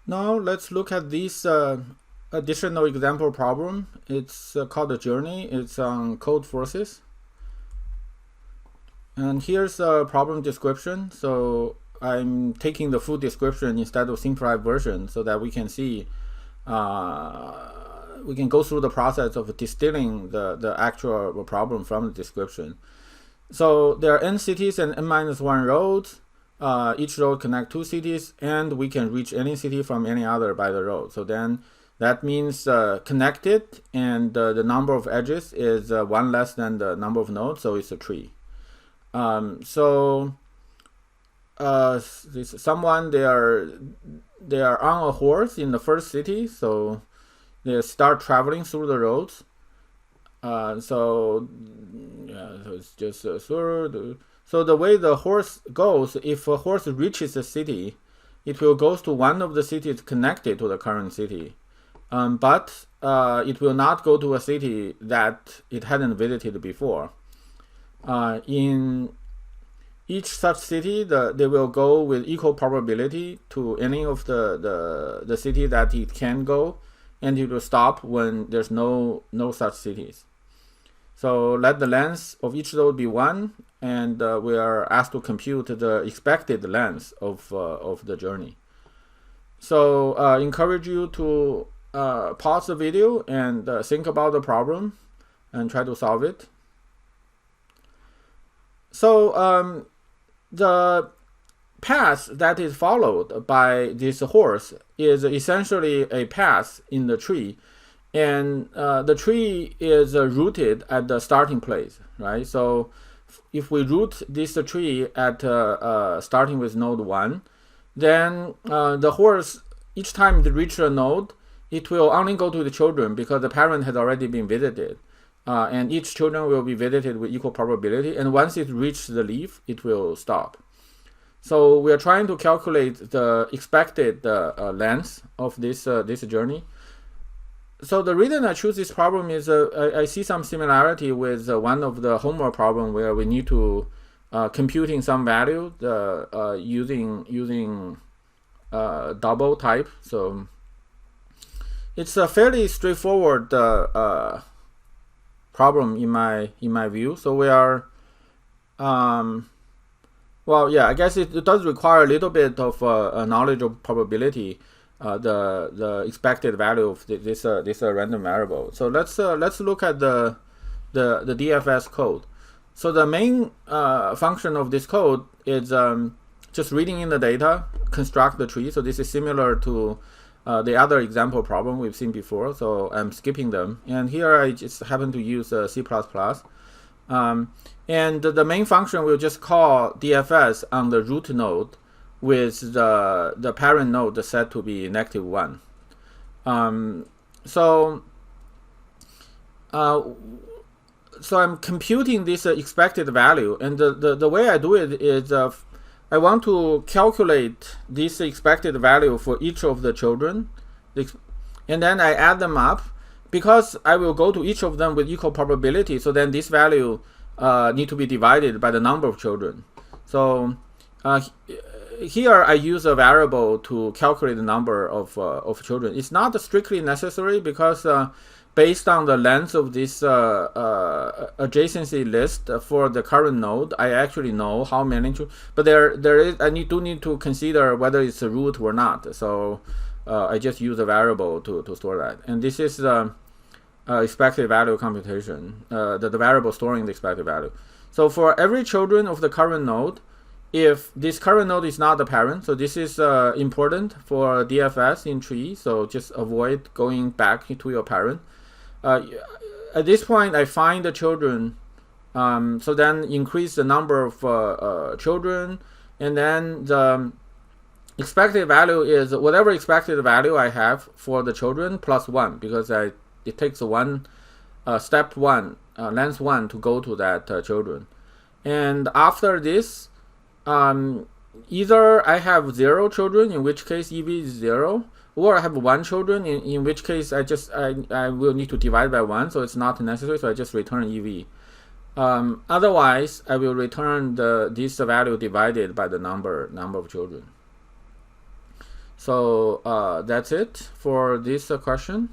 Now let's look at this additional example problem. It's called a journey. It's on code forces. And here's a problem description. So I'm taking the full description instead of simplified version so that we can see, we can go through the process of distilling the actual problem from the description. So there are n cities and n-1 roads. Each road connect two cities, and we can reach any city from any other by the road. So then that means connected, and the number of edges is one less than the number of nodes, so it's a tree. Someone they are on a horse in the first city, so they start traveling through the roads. So it's just so the way the horse goes, if a horse reaches a city, it will go to one of the cities connected to the current city, but it will not go to a city that it hadn't visited before. In each such city, they will go with equal probability to any of the city that it can go, and it will stop when there's no such cities. So let the length of each road be 1, and we are asked to compute the expected length of the journey. So encourage you to pause the video and think about the problem and try to solve it. So the path that is followed by this horse is essentially a path in the tree. And the tree is rooted at the starting place, right? So if we root this tree at starting with node 1, then the horse, each time it reaches a node, it will only go to the children because the parent has already been visited. And each children will be visited with equal probability. And once it reaches the leaf, it will stop. So we are trying to calculate the expected length of this journey. So the reason I choose this problem is I see some similarity with one of the homework problem where we need to computing some value using double type. So it's a fairly straightforward problem in my view. So we are well, yeah, I guess it does require a little bit of knowledge of probability. The expected value of this random variable. So let's look at the DFS code. So the main function of this code is just reading in the data, construct the tree. So this is similar to the other example problem we've seen before. So I'm skipping them, and here I just happen to use C++. And the main function will just call DFS on the root node with the parent node set to be -1. So I'm computing this expected value, and the way I do it is I want to calculate this expected value for each of the children, and then I add them up because I will go to each of them with equal probability. So then this value need to be divided by the number of children. So here I use a variable to calculate the number of children. It's not strictly necessary because based on the length of this adjacency list for the current node, I actually know how many. But I do need to consider whether it's a root or not. So I just use a variable to store that. And this is expected value computation. The variable storing the expected value. So for every children of the current node, if this current node is not the parent, so this is important for DFS in tree, so just avoid going back to your parent. At this point, I find the children, so then increase the number of children, and then the expected value is whatever expected value I have for the children plus 1, because it takes step 1, length 1 to go to that children. And after this, either I have 0 children, in which case EV is 0, or I have 1 children, in which case I will need to divide by 1, so it's not necessary, so I just return EV. Otherwise, I will return this value divided by the number of children. So that's it for this question.